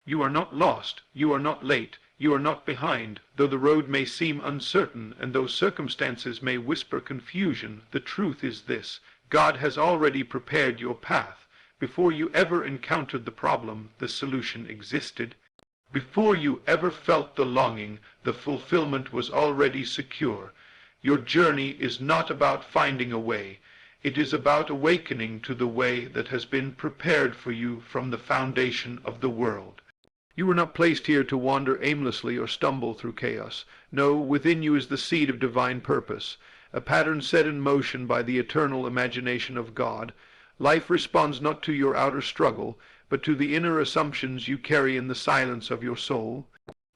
You are not lost, you are not late, you are not behind. Though the road may seem uncertain, and though circumstances may whisper confusion, the truth is this: God has already prepared your path. Before you ever encountered the problem, the solution existed. Before you ever felt the longing, the fulfillment was already secure. Your journey is not about finding a way. It is about awakening to the way that has been prepared for you from the foundation of the world. You were not placed here to wander aimlessly or stumble through chaos. No, within you is the seed of divine purpose, a pattern set in motion by the eternal imagination of God. Life responds not to your outer struggle, but to the inner assumptions you carry in the silence of your soul.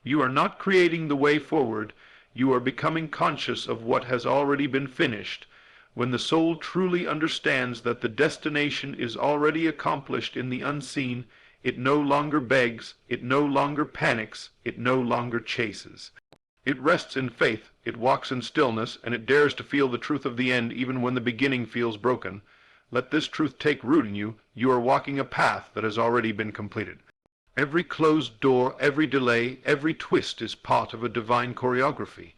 You are not creating the way forward, you are becoming conscious of what has already been finished. When the soul truly understands that the destination is already accomplished in the unseen, it no longer begs, it no longer panics, it no longer chases. It rests in faith, it walks in stillness, and it dares to feel the truth of the end even when the beginning feels broken. Let this truth take root in you. You are walking a path that has already been completed. Every closed door, every delay, every twist is part of a divine choreography.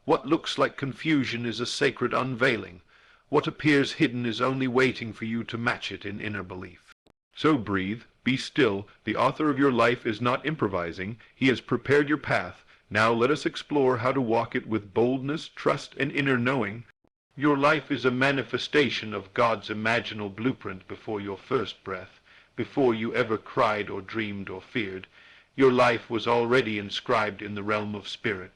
What looks like confusion is a sacred unveiling. What appears hidden is only waiting for you to match it in inner belief. So breathe, be still. The author of your life is not improvising. He has prepared your path. Now let us explore how to walk it with boldness, trust, and inner knowing. Your life is a manifestation of God's imaginal blueprint before your first breath, before you ever cried or dreamed or feared. Your life was already inscribed in the realm of spirit.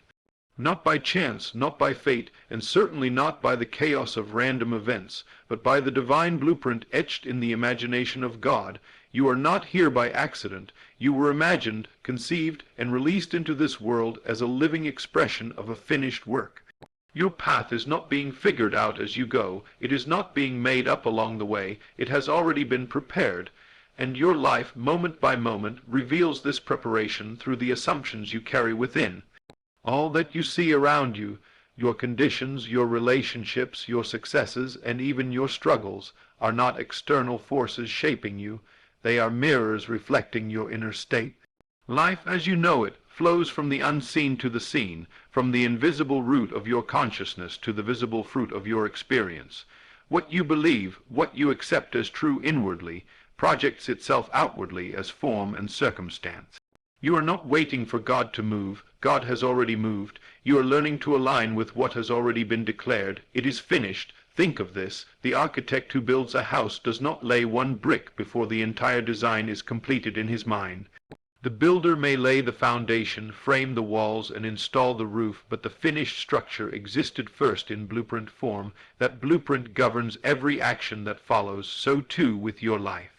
Not by chance, not by fate, and certainly not by the chaos of random events, but by the divine blueprint etched in the imagination of God. You are not here by accident. You were imagined, conceived, and released into this world as a living expression of a finished work. Your path is not being figured out as you go. It is not being made up along the way. It has already been prepared. And your life, moment by moment, reveals this preparation through the assumptions you carry within. All that you see around you, your conditions, your relationships, your successes, and even your struggles, are not external forces shaping you. They are mirrors reflecting your inner state. Life as you know it flows from the unseen to the seen, from the invisible root of your consciousness to the visible fruit of your experience. What you believe, what you accept as true inwardly, projects itself outwardly as form and circumstance. You are not waiting for God to move. God has already moved. You are learning to align with what has already been declared. It is finished. Think of this. The architect who builds a house does not lay one brick before the entire design is completed in his mind. The builder may lay the foundation, frame the walls, and install the roof, but the finished structure existed first in blueprint form. That blueprint governs every action that follows. So too with your life.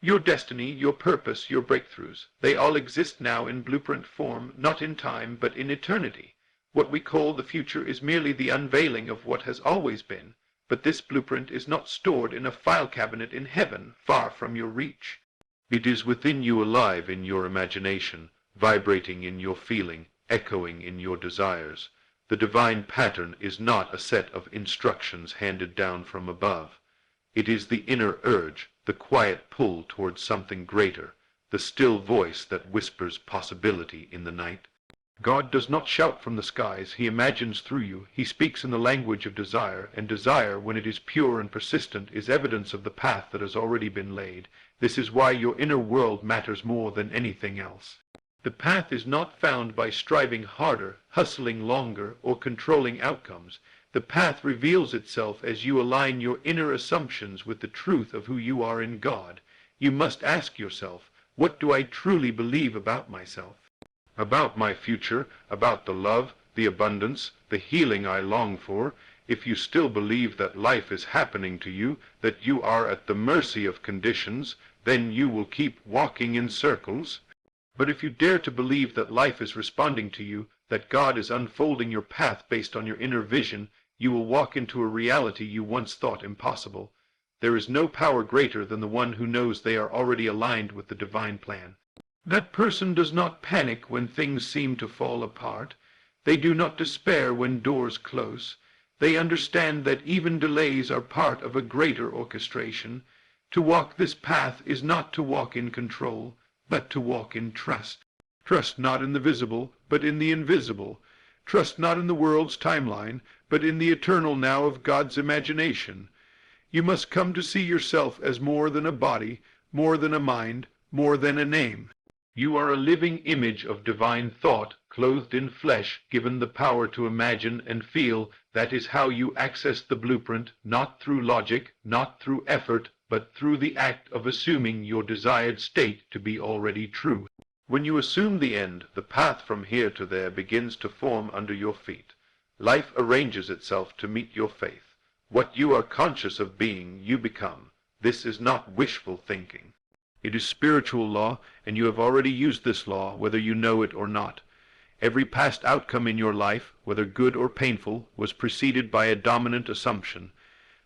Your destiny, your purpose, your breakthroughs, they all exist now in blueprint form, not in time, but in eternity. What we call the future is merely the unveiling of what has always been, but this blueprint is not stored in a file cabinet in heaven, far from your reach. It is within you, alive in your imagination, vibrating in your feeling, echoing in your desires. The divine pattern is not a set of instructions handed down from above. It is the inner urge, the quiet pull towards something greater, the still voice that whispers possibility in the night. God does not shout from the skies. He imagines through you. He speaks in the language of desire, and desire, when it is pure and persistent, is evidence of the path that has already been laid. This is why your inner world matters more than anything else. The path is not found by striving harder, hustling longer, or controlling outcomes. The path reveals itself as you align your inner assumptions with the truth of who you are in God. You must ask yourself, what do I truly believe about myself? About my future, about the love, the abundance, the healing I long for. If you still believe that life is happening to you, that you are at the mercy of conditions, then you will keep walking in circles. But if you dare to believe that life is responding to you, that God is unfolding your path based on your inner vision, you will walk into a reality you once thought impossible. There is no power greater than the one who knows they are already aligned with the divine plan. That person does not panic when things seem to fall apart. They do not despair when doors close. They understand that even delays are part of a greater orchestration. To walk this path is not to walk in control. but to walk in trust. Trust not in the visible, but in the invisible. Trust not in the world's timeline, but in the eternal now of God's imagination. You must come to see yourself as more than a body, more than a mind, more than a name. You are a living image of divine thought, clothed in flesh, given the power to imagine and feel. That is how you access the blueprint, not through logic, not through effort, but through the act of assuming your desired state to be already true. When you assume the end, the path from here to there begins to form under your feet. Life arranges itself to meet your faith. What you are conscious of being, you become. This is not wishful thinking. It is spiritual law, and you have already used this law, whether you know it or not. Every past outcome in your life, whether good or painful, was preceded by a dominant assumption,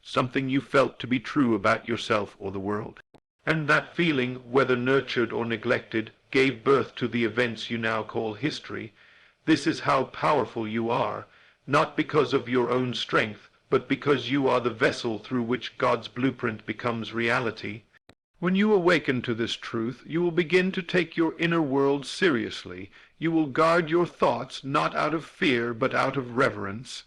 something you felt to be true about yourself or the world. And that feeling, whether nurtured or neglected, gave birth to the events you now call history. This is how powerful you are, not because of your own strength, but because you are the vessel through which God's blueprint becomes reality. When you awaken to this truth, you will begin to take your inner world seriously. You will guard your thoughts not out of fear, but out of reverence.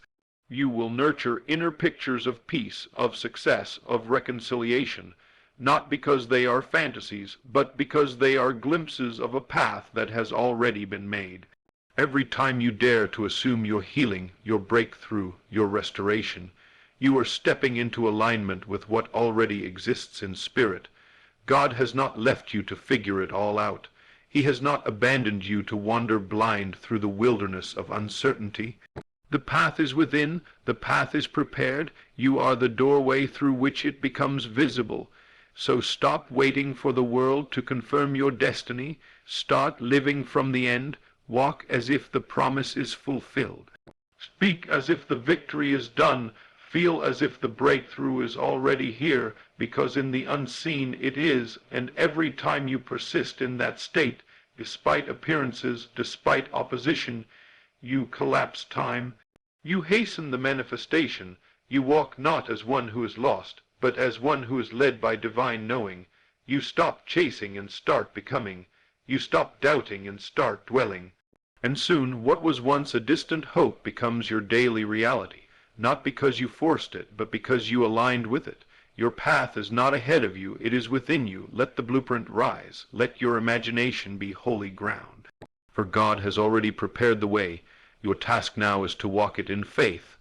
You will nurture inner pictures of peace, of success, of reconciliation, not because they are fantasies, but because they are glimpses of a path that has already been made. Every time you dare to assume your healing, your breakthrough, your restoration, you are stepping into alignment with what already exists in spirit. God has not left you to figure it all out. He has not abandoned you to wander blind through the wilderness of uncertainty. The path is within, the path is prepared, you are the doorway through which it becomes visible. So stop waiting for the world to confirm your destiny, start living from the end, walk as if the promise is fulfilled. Speak as if the victory is done, feel as if the breakthrough is already here, because in the unseen it is, and every time you persist in that state, despite appearances, despite opposition, you collapse time. You hasten the manifestation. You walk not as one who is lost, but as one who is led by divine knowing. You stop chasing and start becoming. You stop doubting and start dwelling. And soon what was once a distant hope becomes your daily reality, not because you forced it, but because you aligned with it. Your path is not ahead of you, it is within you. Let the blueprint rise. Let your imagination be holy ground. For God has already prepared the way. Your task now is to walk it in faith.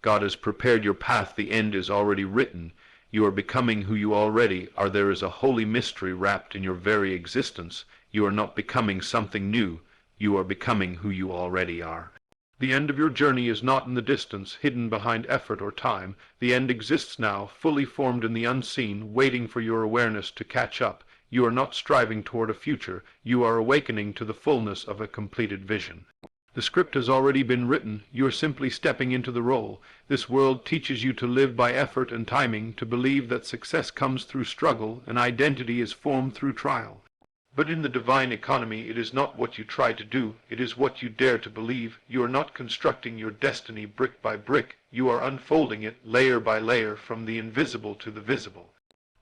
God has prepared your path. The end is already written. You are becoming who you already are. There is a holy mystery wrapped in your very existence. You are not becoming something new. You are becoming who you already are. The end of your journey is not in the distance, hidden behind effort or time. The end exists now, fully formed in the unseen, waiting for your awareness to catch up. You are not striving toward a future. You are awakening to the fullness of a completed vision. The script has already been written. You are simply stepping into the role. This world teaches you to live by effort and timing, to believe that success comes through struggle and identity is formed through trial. But in the divine economy, it is not what you try to do, it is what you dare to believe. You are not constructing your destiny brick by brick. You are unfolding it layer by layer from the invisible to the visible.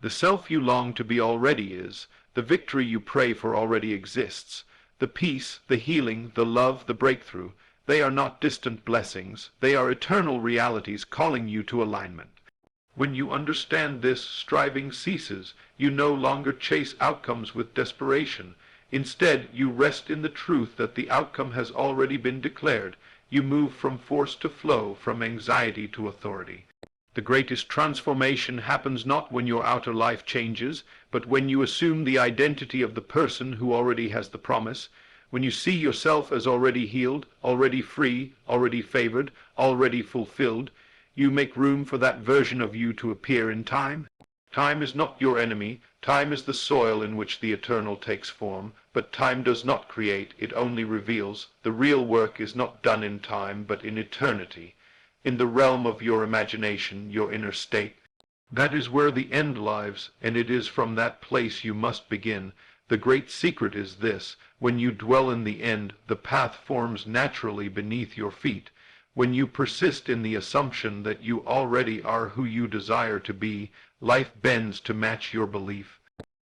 The self you long to be already is. The victory you pray for already exists. The peace, the healing, the love, the breakthrough, they are not distant blessings. They are eternal realities calling you to alignment. When you understand this, striving ceases. You no longer chase outcomes with desperation. Instead, you rest in the truth that the outcome has already been declared. You move from force to flow, from anxiety to authority. The greatest transformation happens not when your outer life changes, but when you assume the identity of the person who already has the promise, when you see yourself as already healed, already free, already favored, already fulfilled. You make room for that version of you to appear in time. Time is not your enemy. Time is the soil in which the eternal takes form. But time does not create, it only reveals. The real work is not done in time, but in eternity, in the realm of your imagination, your inner state. That is where the end lies, and it is from that place you must begin. The great secret is this: when you dwell in the end, the path forms naturally beneath your feet. When you persist in the assumption that you already are who you desire to be, life bends to match your belief.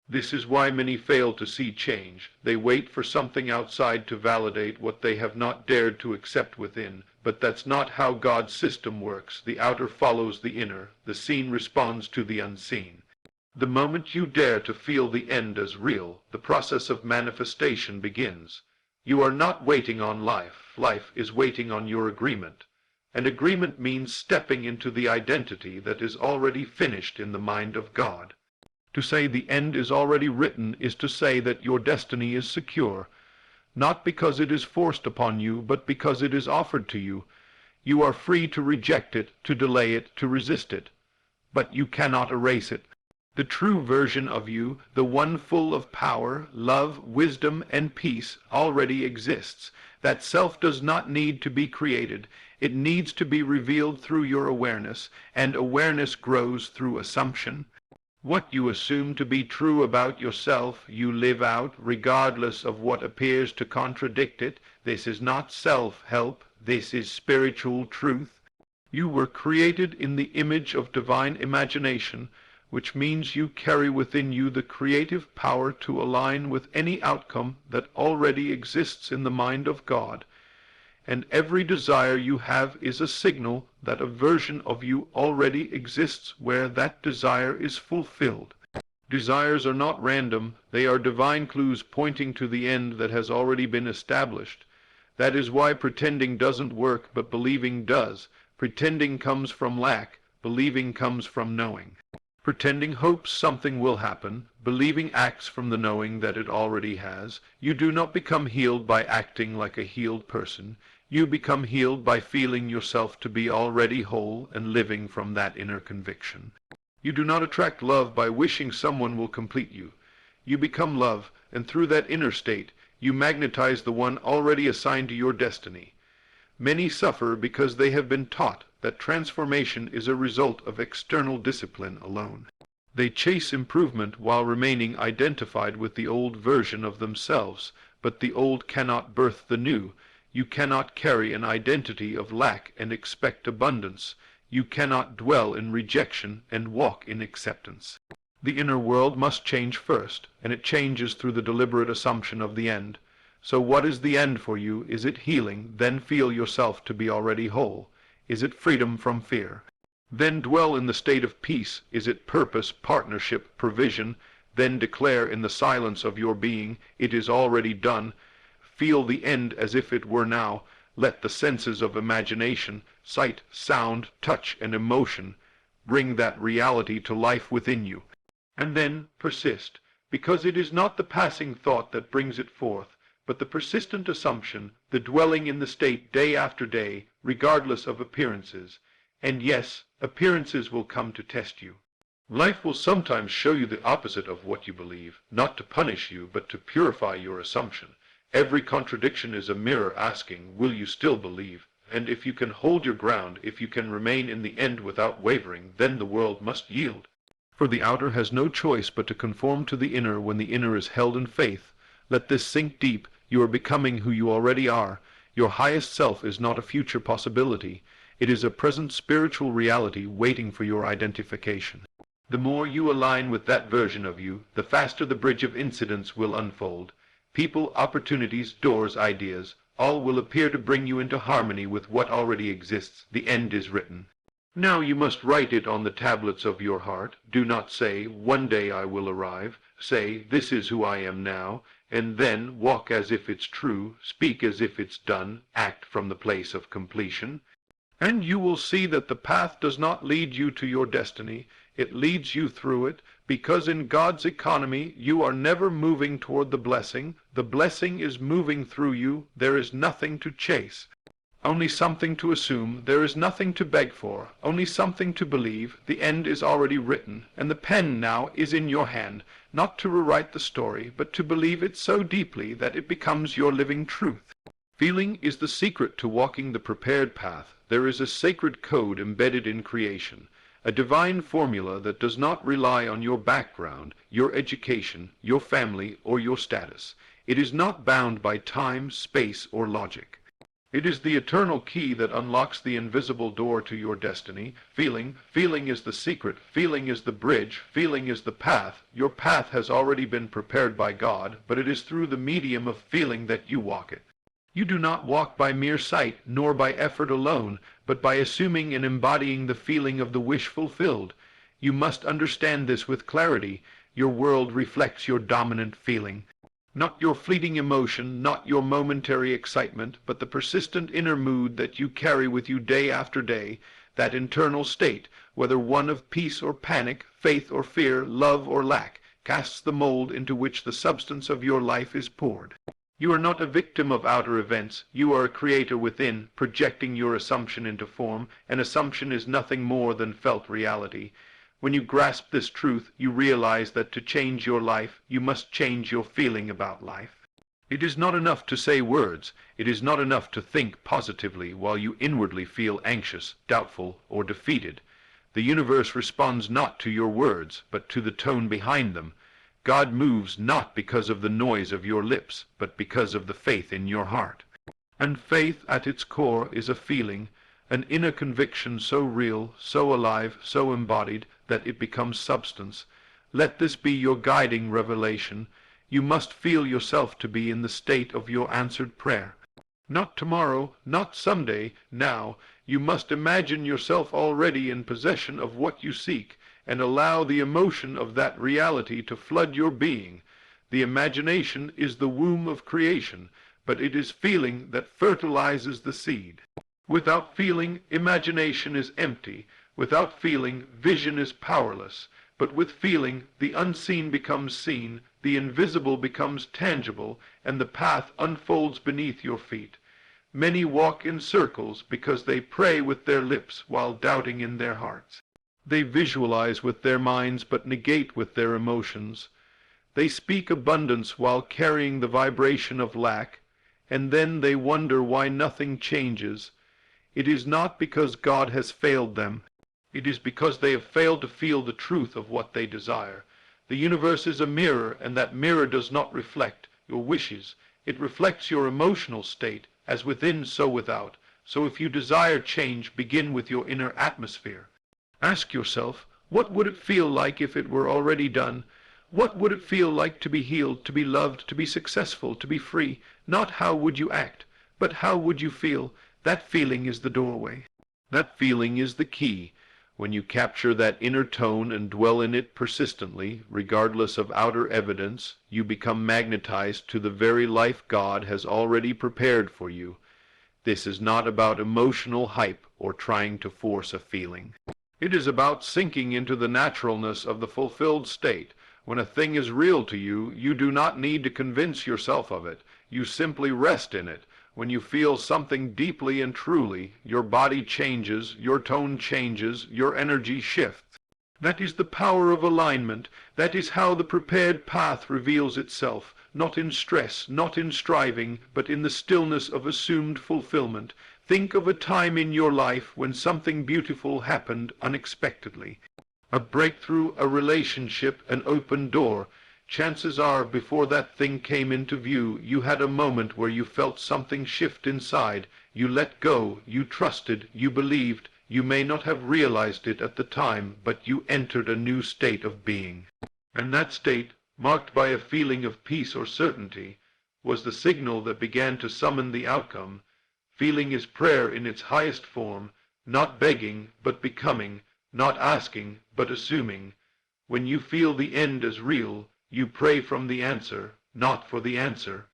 This is why many fail to see change. They wait for something outside to validate what they have not dared to accept within. But that's not how God's system works. The outer follows the inner. The seen responds to the unseen. The moment you dare to feel the end as real, the process of manifestation begins. You are not waiting on life. Life is waiting on your agreement. And agreement means stepping into the identity that is already finished in the mind of God. To say the end is already written is to say that your destiny is secure, not because it is forced upon you, but because it is offered to you. You are free to reject it, to delay it, to resist it, but you cannot erase it. The true version of you, the one full of power, love, wisdom, and peace, already exists. That self does not need to be created. It needs to be revealed through your awareness, and awareness grows through assumption. What you assume to be true about yourself, you live out, regardless of what appears to contradict it. This is not self-help. This is spiritual truth. You were created in the image of divine imagination, which means you carry within you the creative power to align with any outcome that already exists in the mind of God. And every desire you have is a signal that a version of you already exists where that desire is fulfilled. Desires are not random. They are divine clues pointing to the end that has already been established. That is why pretending doesn't work, but believing does. Pretending comes from lack. Believing comes from knowing. Pretending hopes something will happen. Believing acts from the knowing that it already has. You do not become healed by acting like a healed person. You become healed by feeling yourself to be already whole and living from that inner conviction. You do not attract love by wishing someone will complete you. You become love, and through that inner state, you magnetize the one already assigned to your destiny. Many suffer because they have been taught that transformation is a result of external discipline alone. They chase improvement while remaining identified with the old version of themselves, but the old cannot birth the new. You cannot carry an identity of lack and expect abundance. You cannot dwell in rejection and walk in acceptance. The inner world must change first, and it changes through the deliberate assumption of the end. So what is the end for you? Is it healing? Then feel yourself to be already whole. Is it freedom from fear? Then dwell in the state of peace. Is it purpose, partnership, provision? Then declare in the silence of your being, it is already done. Feel the end as if it were now. Let the senses of imagination, sight, sound, touch, and emotion bring that reality to life within you. And then persist, because it is not the passing thought that brings it forth, but the persistent assumption, the dwelling in the state day after day, regardless of appearances. And yes, appearances will come to test you. Life will sometimes show you the opposite of what you believe, not to punish you, but to purify your assumption. Every contradiction is a mirror asking, will you still believe? And if you can hold your ground, if you can remain in the end without wavering, then the world must yield. For the outer has no choice but to conform to the inner when the inner is held in faith. Let this sink deep. You are becoming who you already are. Your highest self is not a future possibility. It is a present spiritual reality waiting for your identification. The more you align with that version of you, the faster the bridge of incidents will unfold. People, opportunities, doors, ideas, all will appear to bring you into harmony with what already exists. The end is written. Now you must write it on the tablets of your heart. Do not say, one day I will arrive. Say, this is who I am now. And then walk as if it's true, speak as if it's done, act from the place of completion. And you will see that the path does not lead you to your destiny. It leads you through it, because in God's economy you are never moving toward the blessing. The blessing is moving through you. There is nothing to chase, only something to assume. There is nothing to beg for, only something to believe. The end is already written, and the pen now is in your hand, not to rewrite the story, but to believe it so deeply that it becomes your living truth. Feeling is the secret to walking the prepared path. There is a sacred code embedded in creation, a divine formula that does not rely on your background, your education, your family, or your status. It is not bound by time, space, or logic. It is the eternal key that unlocks the invisible door to your destiny. Feeling is the secret. Feeling is the bridge. Feeling is the path. Your path has already been prepared by God, but it is through the medium of feeling that you walk it. You do not walk by mere sight, nor by effort alone, but by assuming and embodying the feeling of the wish fulfilled. You must understand this with clarity. Your world reflects your dominant feeling. Not your fleeting emotion, not your momentary excitement, but the persistent inner mood that you carry with you day after day, that internal state, whether one of peace or panic, faith or fear, love or lack, casts the mold into which the substance of your life is poured. You are not a victim of outer events. You are a creator within, projecting your assumption into form. An assumption is nothing more than felt reality. When you grasp this truth, you realize that to change your life, you must change your feeling about life. It is not enough to say words. It is not enough to think positively while you inwardly feel anxious, doubtful, or defeated. The universe responds not to your words, but to the tone behind them. God moves not because of the noise of your lips, but because of the faith in your heart. And faith at its core is a feeling, an inner conviction so real, so alive, so embodied, that it becomes substance. Let this be your guiding revelation. You must feel yourself to be in the state of your answered prayer. Not tomorrow, not someday, now. You must imagine yourself already in possession of what you seek, and allow the emotion of that reality to flood your being. The imagination is the womb of creation, but it is feeling that fertilizes the seed. Without feeling, imagination is empty. Without feeling, vision is powerless. But with feeling, the unseen becomes seen, the invisible becomes tangible, and the path unfolds beneath your feet. Many walk in circles because they pray with their lips while doubting in their hearts. They visualize with their minds but negate with their emotions. They speak abundance while carrying the vibration of lack, and then they wonder why nothing changes. It is not because God has failed them. It is because they have failed to feel the truth of what they desire. The universe is a mirror, and that mirror does not reflect your wishes. It reflects your emotional state, as within so without. So if you desire change, begin with your inner atmosphere. Ask yourself, what would it feel like if it were already done? What would it feel like to be healed, to be loved, to be successful, to be free? Not how would you act, but how would you feel? That feeling is the doorway. That feeling is the key. When you capture that inner tone and dwell in it persistently, regardless of outer evidence, you become magnetized to the very life God has already prepared for you. This is not about emotional hype or trying to force a feeling. It is about sinking into the naturalness of the fulfilled state. When a thing is real to you, you do not need to convince yourself of it. You simply rest in it. When you feel something deeply and truly, your body changes, your tone changes, your energy shifts. That is the power of alignment. That is how the prepared path reveals itself, not in stress, not in striving, but in the stillness of assumed fulfillment. Think of a time in your life when something beautiful happened unexpectedly. A breakthrough, a relationship, an open door. Chances are, before that thing came into view, you had a moment where you felt something shift inside. You let go, you trusted, you believed. You may not have realized it at the time, but you entered a new state of being. And that state, marked by a feeling of peace or certainty, was the signal that began to summon the outcome. Feeling is prayer in its highest form, not begging, but becoming, not asking, but assuming. When you feel the end as real, you pray from the answer, not for the answer.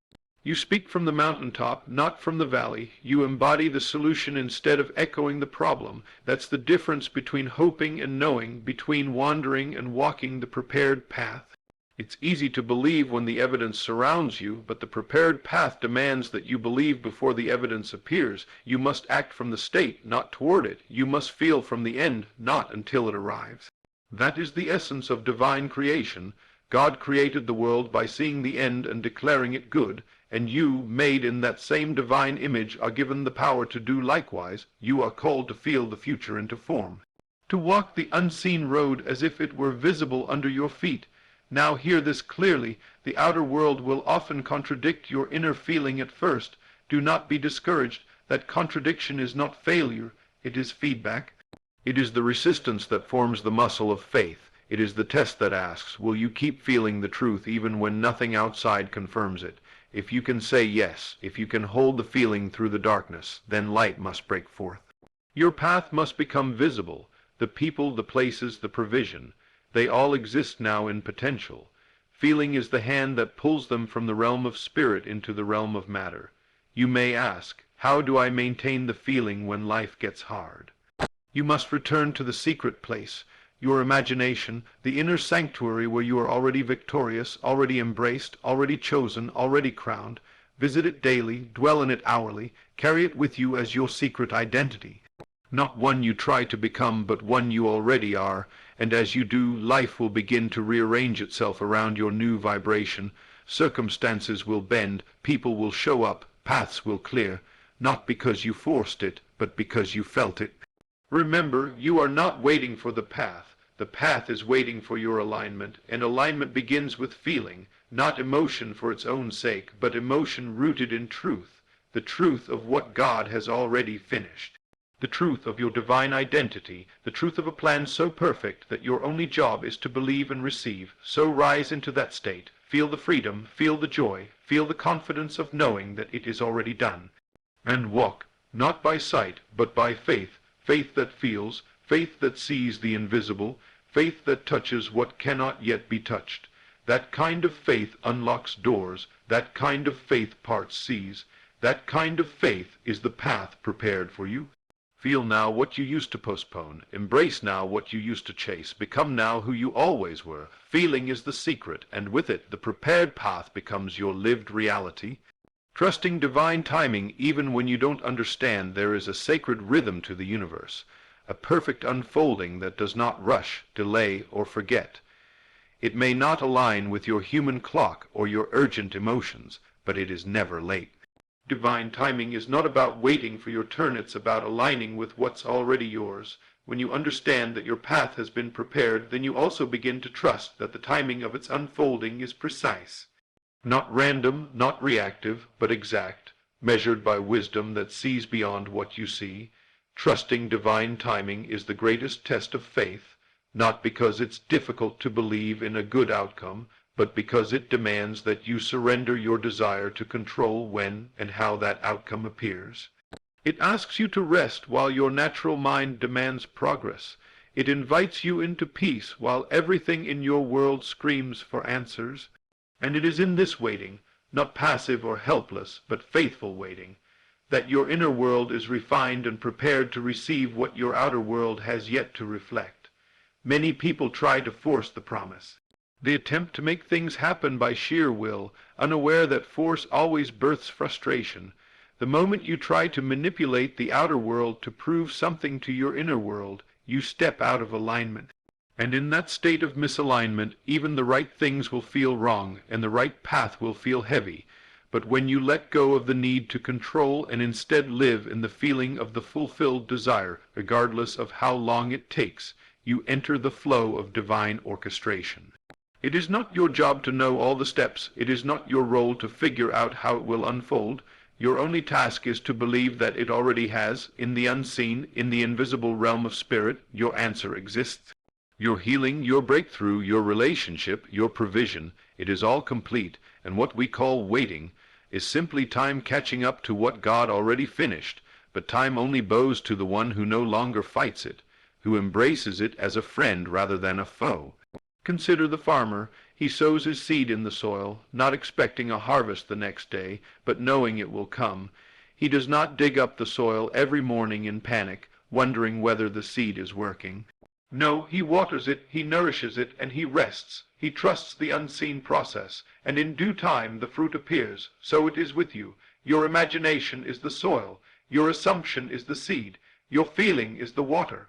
You speak from the mountaintop, not from the valley. You embody the solution instead of echoing the problem. That's the difference between hoping and knowing, between wandering and walking the prepared path. It's easy to believe when the evidence surrounds you, but the prepared path demands that you believe before the evidence appears. You must act from the state, not toward it. You must feel from the end, not until it arrives. That is the essence of divine creation. God created the world by seeing the end and declaring it good, and you, made in that same divine image, are given the power to do likewise. You are called to feel the future into form, to walk the unseen road as if it were visible under your feet. Now hear this clearly. The outer world will often contradict your inner feeling at first. Do not be discouraged. That contradiction is not failure, it is feedback. It is the resistance that forms the muscle of faith. It is the test that asks, will you keep feeling the truth even when nothing outside confirms it? If you can say yes, if you can hold the feeling through the darkness, then light must break forth. Your path must become visible. The people, the places, the provision, they all exist now in potential. Feeling is the hand that pulls them from the realm of spirit into the realm of matter. You may ask, how do I maintain the feeling when life gets hard? You must return to the secret place, your imagination, the inner sanctuary where you are already victorious, already embraced, already chosen, already crowned. Visit it daily, dwell in it hourly, carry it with you as your secret identity. Not one you try to become, but one you already are, and as you do, life will begin to rearrange itself around your new vibration. Circumstances will bend, people will show up, paths will clear, not because you forced it, but because you felt it. Remember, you are not waiting for the path. The path is waiting for your alignment, and alignment begins with feeling, not emotion for its own sake, but emotion rooted in truth, the truth of what God has already finished. The truth of your divine identity, the truth of a plan so perfect that your only job is to believe and receive. So rise into that state, feel the freedom, feel the joy, feel the confidence of knowing that it is already done. And walk, not by sight, but by faith, faith that feels, faith that sees the invisible, faith that touches what cannot yet be touched. That kind of faith unlocks doors, that kind of faith parts seas, that kind of faith is the path prepared for you. Feel now what you used to postpone. Embrace now what you used to chase. Become now who you always were. Feeling is the secret, and with it the prepared path becomes your lived reality. Trusting divine timing even when you don't understand, there is a sacred rhythm to the universe, a perfect unfolding that does not rush, delay, or forget. It may not align with your human clock or your urgent emotions, but it is never late. Divine timing is not about waiting for your turn, it's about aligning with what's already yours. When you understand that your path has been prepared, then you also begin to trust that the timing of its unfolding is precise. Not random, not reactive, but exact, measured by wisdom that sees beyond what you see. Trusting divine timing is the greatest test of faith, not because it's difficult to believe in a good outcome, but because it demands that you surrender your desire to control when and how that outcome appears. It asks you to rest while your natural mind demands progress. It invites you into peace while everything in your world screams for answers. And it is in this waiting, not passive or helpless, but faithful waiting, that your inner world is refined and prepared to receive what your outer world has yet to reflect. Many people try to force the promise. They attempt to make things happen by sheer will, unaware that force always births frustration. The moment you try to manipulate the outer world to prove something to your inner world, you step out of alignment. And in that state of misalignment, even the right things will feel wrong, and the right path will feel heavy. But when you let go of the need to control and instead live in the feeling of the fulfilled desire, regardless of how long it takes, you enter the flow of divine orchestration. It is not your job to know all the steps. It is not your role to figure out how it will unfold. Your only task is to believe that it already has, in the unseen, in the invisible realm of spirit, your answer exists. Your healing, your breakthrough, your relationship, your provision, it is all complete, and what we call waiting is simply time catching up to what God already finished, but time only bows to the one who no longer fights it, who embraces it as a friend rather than a foe. Consider the farmer. He sows his seed in the soil, not expecting a harvest the next day, but knowing it will come. He does not dig up the soil every morning in panic, wondering whether the seed is working. No, he waters it, he nourishes it, and he rests. He trusts the unseen process, and in due time the fruit appears. So it is with you. Your imagination is the soil. Your assumption is the seed. Your feeling is the water.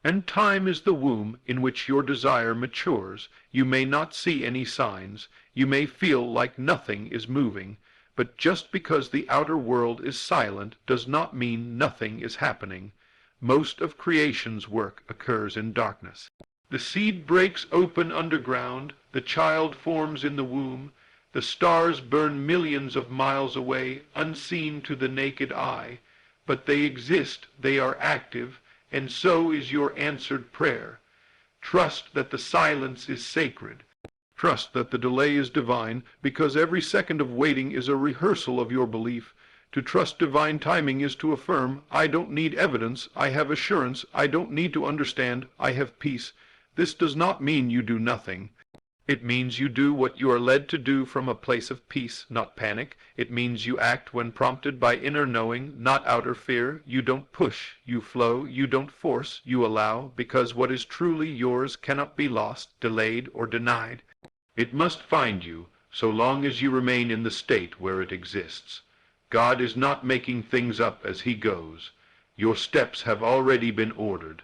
And time is the womb in which your desire matures. You may not see any signs. You may feel like nothing is moving. But just because the outer world is silent does not mean nothing is happening. Most of creation's work occurs in darkness. The seed breaks open underground. The child forms in the womb. The stars burn millions of miles away, unseen to the naked eye. but they exist, they are active, and so is your answered prayer. Trust that the silence is sacred. Trust that the delay is divine, because every second of waiting is a rehearsal of your belief. To trust divine timing is to affirm, I don't need evidence, I have assurance, I don't need to understand, I have peace. This does not mean you do nothing. It means you do what you are led to do from a place of peace, not panic. It means you act when prompted by inner knowing, not outer fear. You don't push, you flow, you don't force, you allow, because what is truly yours cannot be lost, delayed, or denied. It must find you, so long as you remain in the state where it exists. God is not making things up as he goes. Your steps have already been ordered.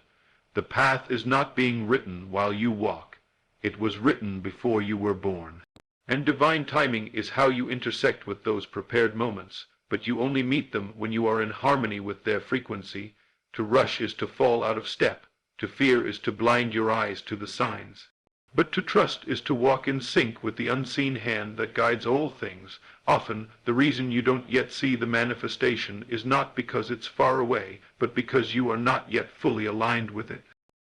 The path is not being written while you walk. It was written before you were born. And divine timing is how you intersect with those prepared moments, but you only meet them when you are in harmony with their frequency. To rush is to fall out of step. To fear is to blind your eyes to the signs. But to trust is to walk in sync with the unseen hand that guides all things. Often, the reason you don't yet see the manifestation is not because it's far away, but because you are not yet fully aligned with it.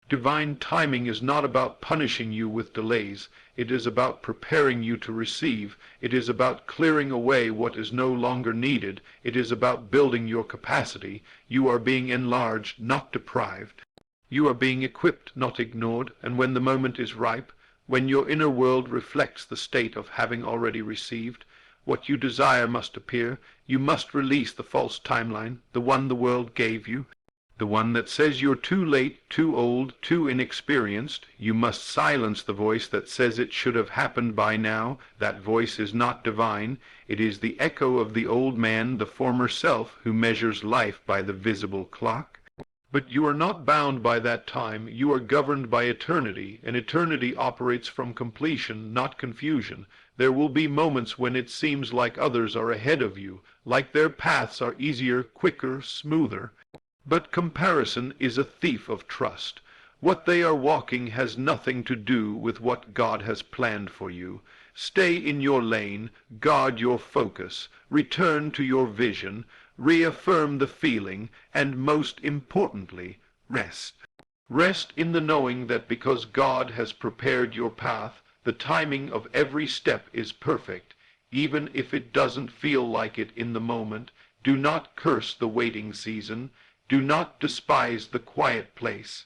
Divine timing is not about punishing you with delays. It is about preparing you to receive. It is about clearing away what is no longer needed. It is about building your capacity. You are being enlarged, not deprived. You are being equipped, not ignored, and when the moment is ripe, when your inner world reflects the state of having already received, what you desire must appear. You must release the false timeline, the one the world gave you. The one that says you're too late, too old, too inexperienced. You must silence the voice that says it should have happened by now. That voice is not divine. It is the echo of the old man, the former self, who measures life by the visible clock. But you are not bound by that time. You are governed by eternity, and eternity operates from completion, not confusion. There will be moments when it seems like others are ahead of you, like their paths are easier, quicker, smoother. But comparison is a thief of trust. What they are walking has nothing to do with what God has planned for you. Stay in your lane, guard your focus, return to your vision, reaffirm the feeling, and most importantly, rest. Rest in the knowing that because God has prepared your path, the timing of every step is perfect, even if it doesn't feel like it in the moment. Do not curse the waiting season. Do not despise the quiet place.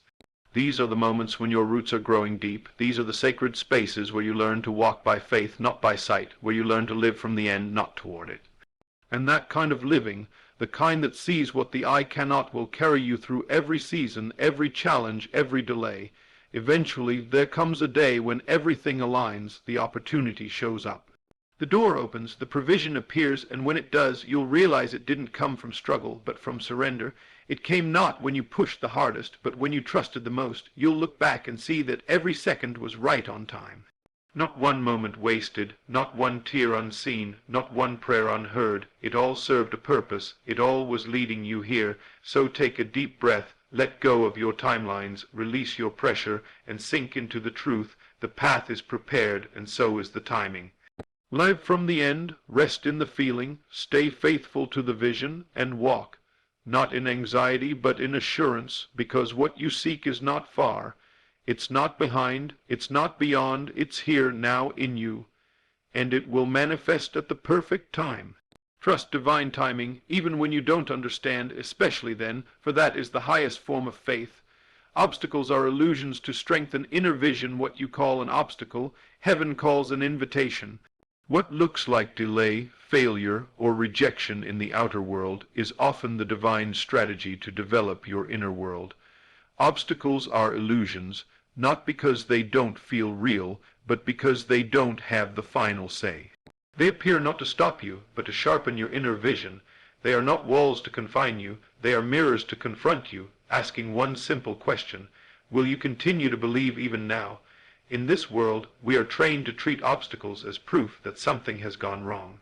These are the moments when your roots are growing deep. These are the sacred spaces where you learn to walk by faith, not by sight, where you learn to live from the end, not toward it. And that kind of living, the kind that sees what the eye cannot, will carry you through every season, every challenge, every delay. Eventually, there comes a day when everything aligns, the opportunity shows up. The door opens, the provision appears, and when it does, you'll realize it didn't come from struggle, but from surrender. It came not when you pushed the hardest, but when you trusted the most. You'll look back and see that every second was right on time. Not one moment wasted, not one tear unseen, not one prayer unheard. It all served a purpose. It all was leading you here. So take a deep breath, let go of your timelines, release your pressure, and sink into the truth. The path is prepared, and so is the timing. Live from the end, rest in the feeling, stay faithful to the vision, and walk, not in anxiety but in assurance, because what you seek is not far. It's not behind, it's not beyond, it's here now in you, and it will manifest at the perfect time. Trust divine timing, even when you don't understand, especially then, for that is the highest form of faith. Obstacles are illusions to strengthen inner vision. What you call an obstacle, heaven calls an invitation. What looks like delay, failure, or rejection in the outer world is often the divine strategy to develop your inner world. Obstacles are illusions, not because they don't feel real, but because they don't have the final say. They appear not to stop you, but to sharpen your inner vision. They are not walls to confine you, they are mirrors to confront you, asking one simple question: will you continue to believe even now? In this world, we are trained to treat obstacles as proof that something has gone wrong.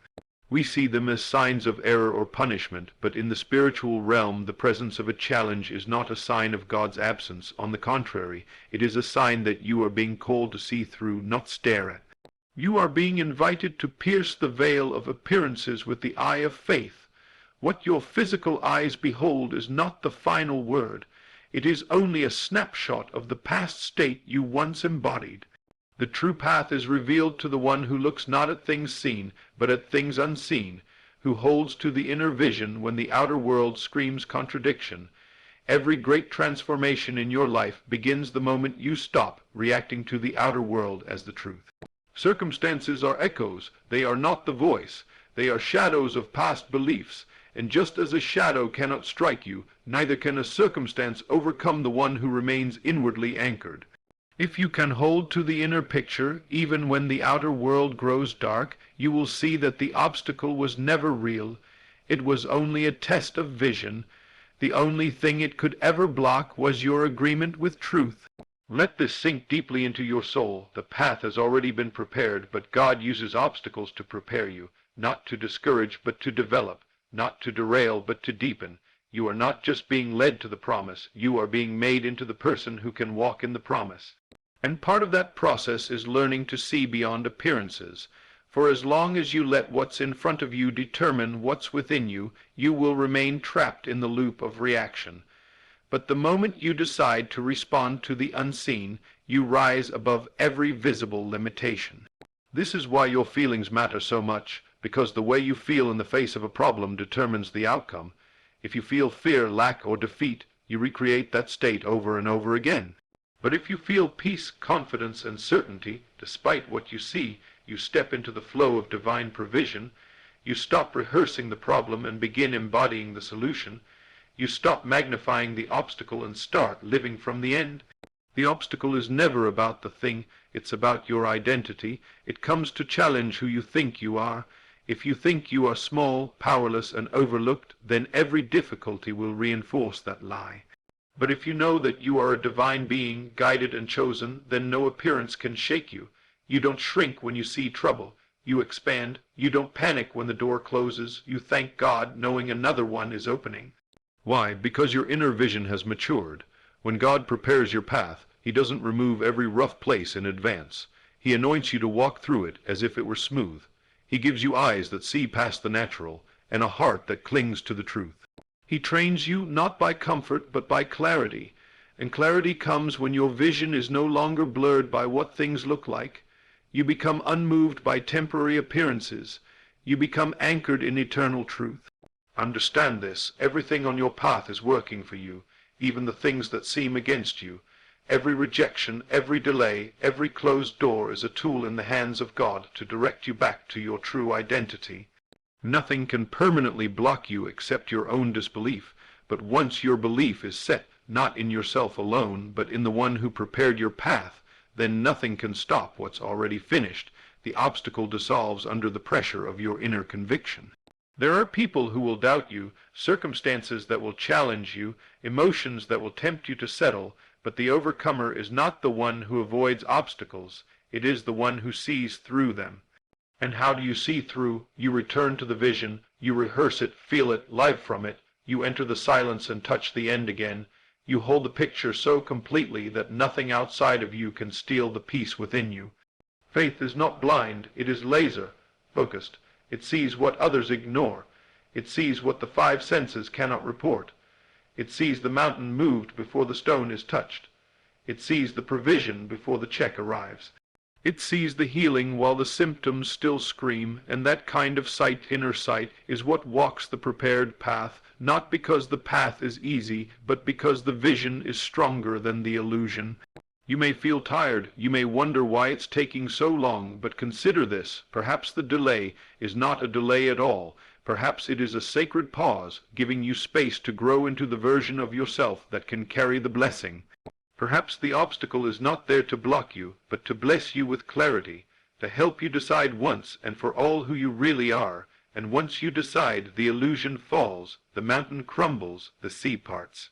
We see them as signs of error or punishment, but in the spiritual realm, the presence of a challenge is not a sign of God's absence. On the contrary, it is a sign that you are being called to see through, not stare at. You are being invited to pierce the veil of appearances with the eye of faith. What your physical eyes behold is not the final word. It is only a snapshot of the past state you once embodied. The true path is revealed to the one who looks not at things seen, but at things unseen, who holds to the inner vision when the outer world screams contradiction. Every great transformation in your life begins the moment you stop reacting to the outer world as the truth. Circumstances are echoes. They are not the voice. They are shadows of past beliefs. And just as a shadow cannot strike you, neither can a circumstance overcome the one who remains inwardly anchored. If you can hold to the inner picture, even when the outer world grows dark, you will see that the obstacle was never real. It was only a test of vision. The only thing it could ever block was your agreement with truth. Let this sink deeply into your soul. The path has already been prepared, but God uses obstacles to prepare you, not to discourage but to develop, not to derail but to deepen. You are not just being led to the promise, you are being made into the person who can walk in the promise. And part of that process is learning to see beyond appearances. For as long as you let what's in front of you determine what's within you, you will remain trapped in the loop of reaction. But the moment you decide to respond to the unseen, you rise above every visible limitation. This is why your feelings matter so much, because the way you feel in the face of a problem determines the outcome. If you feel fear, lack, or defeat, you recreate that state over and over again. But if you feel peace, confidence, and certainty, despite what you see, you step into the flow of divine provision. You stop rehearsing the problem and begin embodying the solution. You stop magnifying the obstacle and start living from the end. The obstacle is never about the thing, it's about your identity. It comes to challenge who you think you are. If you think you are small, powerless, and overlooked, then every difficulty will reinforce that lie. But if you know that you are a divine being, guided and chosen, then no appearance can shake you. You don't shrink when you see trouble. You expand. You don't panic when the door closes. You thank God, knowing another one is opening. Why? Because your inner vision has matured. When God prepares your path, He doesn't remove every rough place in advance. He anoints you to walk through it as if it were smooth. He gives you eyes that see past the natural, and a heart that clings to the truth. He trains you not by comfort, but by clarity. And clarity comes when your vision is no longer blurred by what things look like. You become unmoved by temporary appearances. You become anchored in eternal truth. Understand this. Everything on your path is working for you, even the things that seem against you. Every rejection, every delay, every closed door is a tool in the hands of God to direct you back to your true identity. Nothing can permanently block you except your own disbelief, but once your belief is set not in yourself alone, but in the one who prepared your path, then nothing can stop what's already finished. The obstacle dissolves under the pressure of your inner conviction. There are people who will doubt you, circumstances that will challenge you, emotions that will tempt you to settle, but the overcomer is not the one who avoids obstacles, it is the one who sees through them. And how do you see through? You return to the vision, you rehearse it, feel it, live from it, you enter the silence and touch the end again. You hold the picture so completely that nothing outside of you can steal the peace within you. Faith is not blind, it is laser focused. It sees what others ignore. It sees what the five senses cannot report. It sees the mountain moved before the stone is touched. It sees the provision before the check arrives. It sees the healing while the symptoms still scream, and that kind of sight, inner sight, is what walks the prepared path, not because the path is easy, but because the vision is stronger than the illusion. You may feel tired, you may wonder why it's taking so long, but consider this, perhaps the delay is not a delay at all. Perhaps it is a sacred pause, giving you space to grow into the version of yourself that can carry the blessing. Perhaps the obstacle is not there to block you, but to bless you with clarity, to help you decide once and for all who you really are. And once you decide, the illusion falls, the mountain crumbles, the sea parts.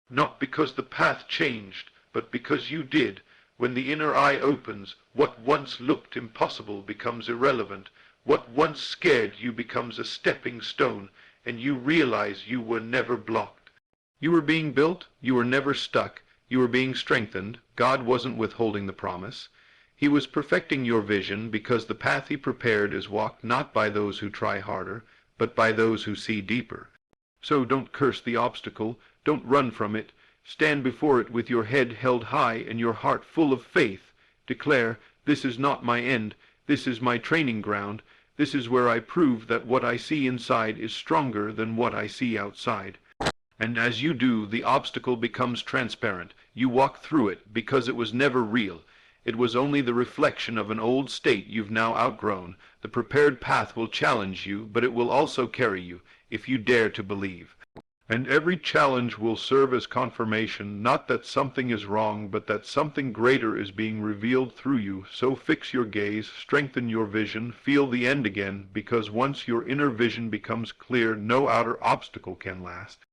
Not because the path changed, but because you did. When the inner eye opens, what once looked impossible becomes irrelevant. What once scared you becomes a stepping stone, and you realize you were never blocked. You were being built, you were never stuck, you were being strengthened. God wasn't withholding the promise. He was perfecting your vision because the path He prepared is walked not by those who try harder, but by those who see deeper. So don't curse the obstacle, don't run from it. Stand before it with your head held high and your heart full of faith. Declare, this is not my end, this is my training ground, this is where I prove that what I see inside is stronger than what I see outside. And as you do, the obstacle becomes transparent. You walk through it because it was never real. It was only the reflection of an old state you've now outgrown. The prepared path will challenge you, but it will also carry you, if you dare to believe. And every challenge will serve as confirmation, not that something is wrong, but that something greater is being revealed through you. So fix your gaze, strengthen your vision, feel the end again, because once your inner vision becomes clear, no outer obstacle can last.